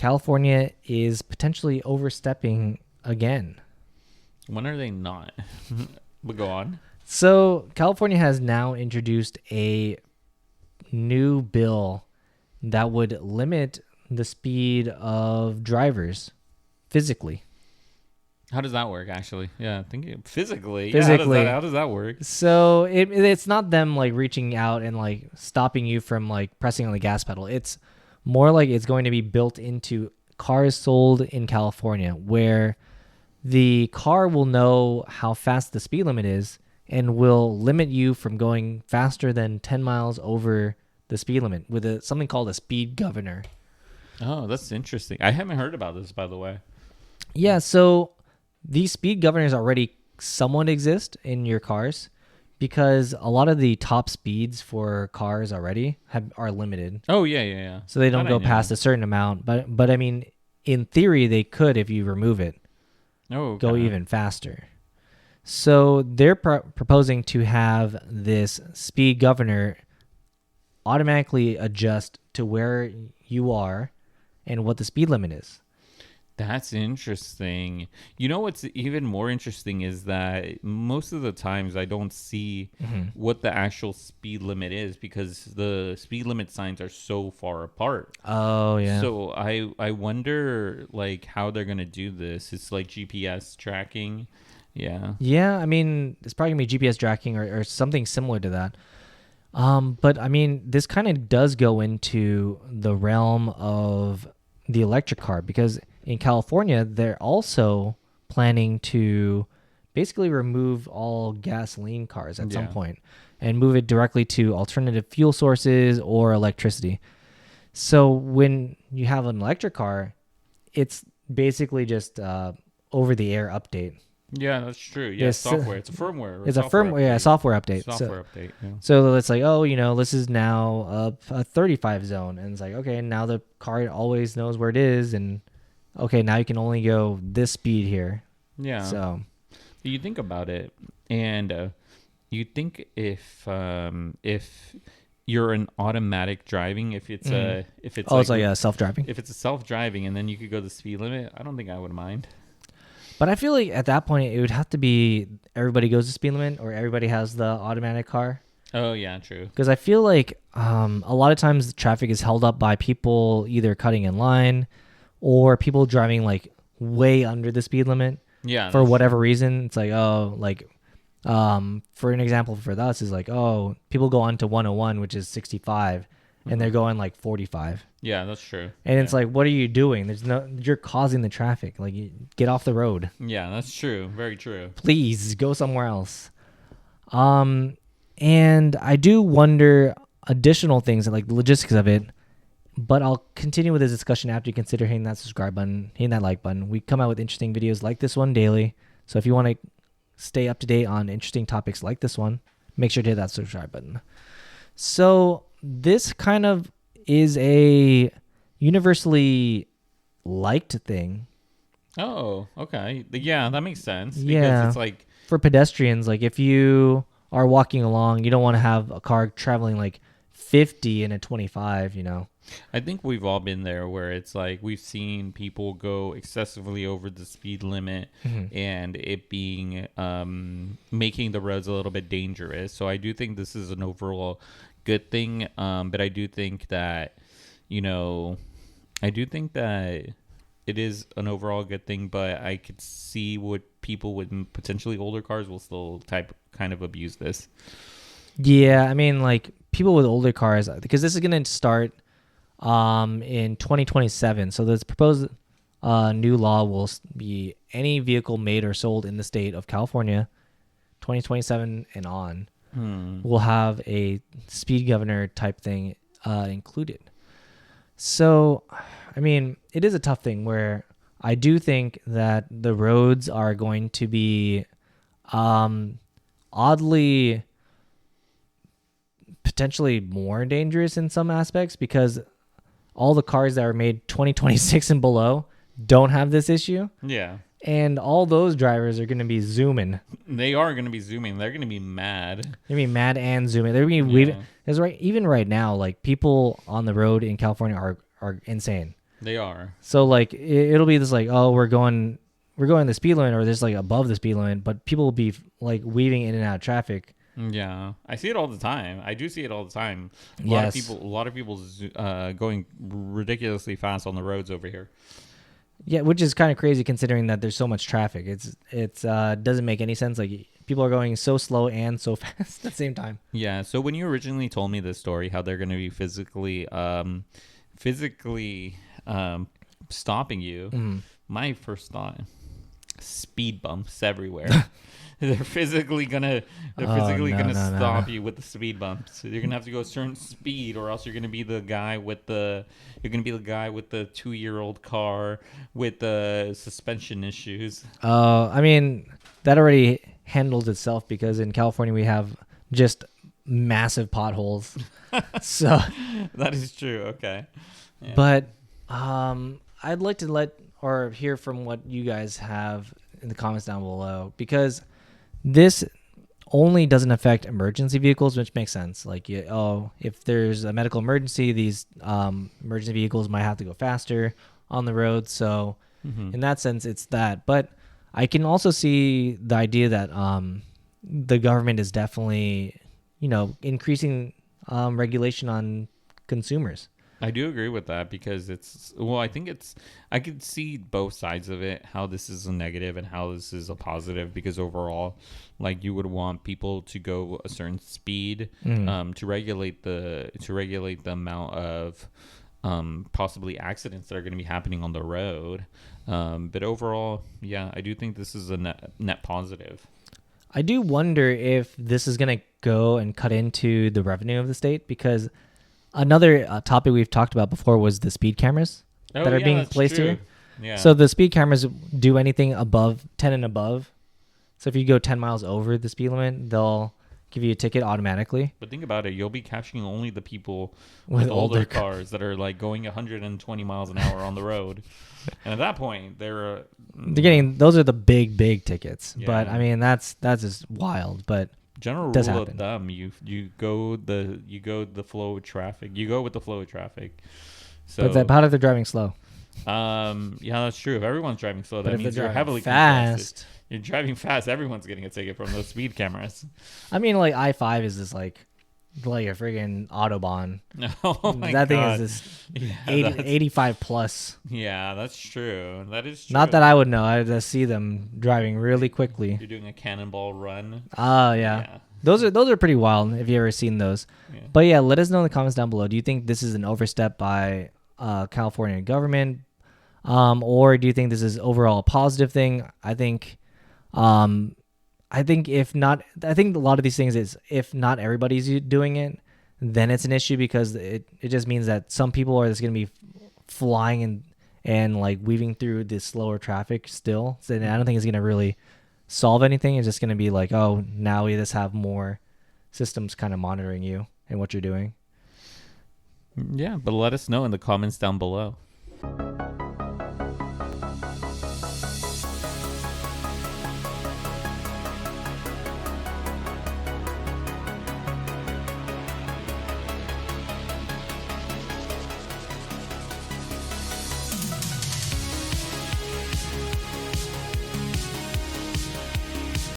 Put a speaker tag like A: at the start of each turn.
A: California is potentially overstepping again.
B: When are they not? But go on.
A: So California has now introduced a new bill that would limit the speed of drivers physically.
B: How does that work, actually? Yeah, physically.
A: Physically.
B: Yeah, how does that work?
A: So it's not them like reaching out and like stopping you from like pressing on the gas pedal. It's more like it's going to be built into cars sold in California, where the car will know how fast the speed limit is and will limit you from going faster than 10 miles over the speed limit with something called a speed governor.
B: Oh, that's interesting. I haven't heard about this, by the way.
A: Yeah, so these speed governors already somewhat exist in your cars because a lot of the top speeds for cars already are limited.
B: Oh, yeah.
A: So they don't
B: That I
A: go
B: knew.
A: past a certain amount. But I mean, in theory, they could if you remove it.
B: Oh,
A: Go even faster. So they're proposing to have this speed governor automatically adjust to where you are and what the speed limit is.
B: That's interesting. You know what's even more interesting is that most of the times I don't see what the actual speed limit is because the speed limit signs are so far apart.
A: Oh, yeah.
B: So I wonder like how they're gonna do this. It's like GPS tracking. Yeah.
A: Yeah, I mean, it's probably going to be GPS tracking or something similar to that. But I mean, this kind of does go into the realm of the electric car because in California, they're also planning to basically remove all gasoline cars at some point and move it directly to alternative fuel sources or electricity. So when you have an electric car, it's basically just over-the-air update.
B: Yeah, that's true. Yeah, software. It's a firmware.
A: It's a firmware, yeah, software update.
B: Software update. Yeah.
A: So it's like, oh, this is now a 35 zone, and it's like, okay, now the car always knows where it is, and okay, now you can only go this speed here.
B: Yeah.
A: So
B: you think about it, and you think if you're an automatic driving, if it's
A: it's like a self-driving.
B: If it's a self-driving, and then you could go the speed limit, I don't think I would mind.
A: But I feel like at that point, it would have to be everybody goes to speed limit or everybody has the automatic car.
B: Oh, yeah, true.
A: Because I feel like a lot of times the traffic is held up by people either cutting in line or people driving like way under the speed limit.
B: Yeah.
A: For whatever reason. It's like, for an example for us is like, oh, people go on to 101, which is 65, and they're going like 45.
B: Yeah, that's true.
A: And it's like, what are you doing? You're causing the traffic. Like, get off the road.
B: Yeah, that's true. Very true.
A: Please go somewhere else. And I do wonder additional things like the logistics of it, but I'll continue with this discussion after you consider hitting that subscribe button, hitting that like button. We come out with interesting videos like this one daily. So if you want to stay up to date on interesting topics like this one, make sure to hit that subscribe button. So this kind of is a universally liked thing.
B: Oh, okay. Yeah, that makes sense. Because
A: Yeah.
B: it's like
A: For pedestrians, like if you are walking along, you don't want to have a car traveling like 50 in a 25,
B: I think we've all been there where it's like we've seen people go excessively over the speed limit and it being making the roads a little bit dangerous. So I do think this is an overall good thing. But I do think that, it is an overall good thing, but I could see what people with potentially older cars will still kind of abuse this.
A: Yeah, I mean, like people with older cars, because this is going to start in 2027. So this proposed new law will be any vehicle made or sold in the state of California, 2027 and on, will have a speed governor type thing included. So, I mean, it is a tough thing where I do think that the roads are going to be oddly potentially more dangerous in some aspects because all the cars that are made 2026 and below don't have this issue.
B: Yeah.
A: And all those drivers are going to be zooming.
B: They are going to be zooming. They're going to be mad.
A: They're going to be mad and zooming. They're going to be even right now, like people on the road in California are insane.
B: They are.
A: So like it'll be this like, oh, we're going the speed limit, or there's like above the speed limit, but people will be like weaving in and out of traffic.
B: Yeah, I see it all the time. I do see it all the time.
A: Yes.
B: A lot of people going ridiculously fast on the roads over here.
A: Yeah, which is kind of crazy considering that there's so much traffic. It's doesn't make any sense. Like people are going so slow and so fast at the same time.
B: Yeah. So when you originally told me this story, how they're going to be physically stopping you, my first thought, speed bumps everywhere. They're physically gonna stop you with the speed bumps. You're gonna have to go a certain speed, or else you're gonna be the guy with the 2-year-old car with the suspension issues.
A: I mean, that already handles itself because in California we have just massive potholes. So
B: That is true. Okay. Yeah.
A: But I'd like to hear from what you guys have in the comments down below, because this only doesn't affect emergency vehicles, which makes sense. Like, if there's a medical emergency, these emergency vehicles might have to go faster on the road. So in that sense, it's that. But I can also see the idea that the government is definitely, increasing regulation on consumers.
B: I do agree with that because I could see both sides of it, how this is a negative and how this is a positive, because overall, like, you would want people to go a certain speed to regulate the amount of possibly accidents that are going to be happening on the road. But overall, yeah, I do think this is a net positive.
A: I do wonder if this is going to go and cut into the revenue of the state, because another topic we've talked about before was the speed cameras that are being placed here.
B: Yeah.
A: So the speed cameras do anything above 10 and above. So if you go 10 miles over the speed limit, they'll give you a ticket automatically.
B: But think about it. You'll be catching only the people with older cars that are like going 120 miles an hour on the road. And at that point, they're
A: getting, those are the big tickets.
B: Yeah.
A: But I mean, that's just wild. But
B: general rule of thumb, you go the flow of traffic. You go with the flow of traffic. So
A: but how if they're driving slow?
B: Yeah, that's true. If everyone's driving slow, that means you're heavily
A: fast.
B: Congested. You're driving fast. Everyone's getting a ticket from those speed cameras.
A: I mean, like I-5 is just like a friggin' Autobahn.
B: Oh my
A: that thing
B: God.
A: is just 85 plus.
B: Yeah, that's true. That is true.
A: Not that I would know. I just see them driving really quickly.
B: You're doing a cannonball run.
A: Oh, yeah. Those are pretty wild if you ever seen those. Yeah. But yeah, let us know in the comments down below. Do you think this is an overstep by California government? Or do you think this is overall a positive thing? I think if not, I think a lot of these things is if not everybody's doing it, then it's an issue, because it just means that some people are just going to be flying and like weaving through this slower traffic still. So I don't think it's going to really solve anything. It's just going to be like, oh, now we just have more systems kind of monitoring you and what you're doing.
B: Yeah, but let us know in the comments down below.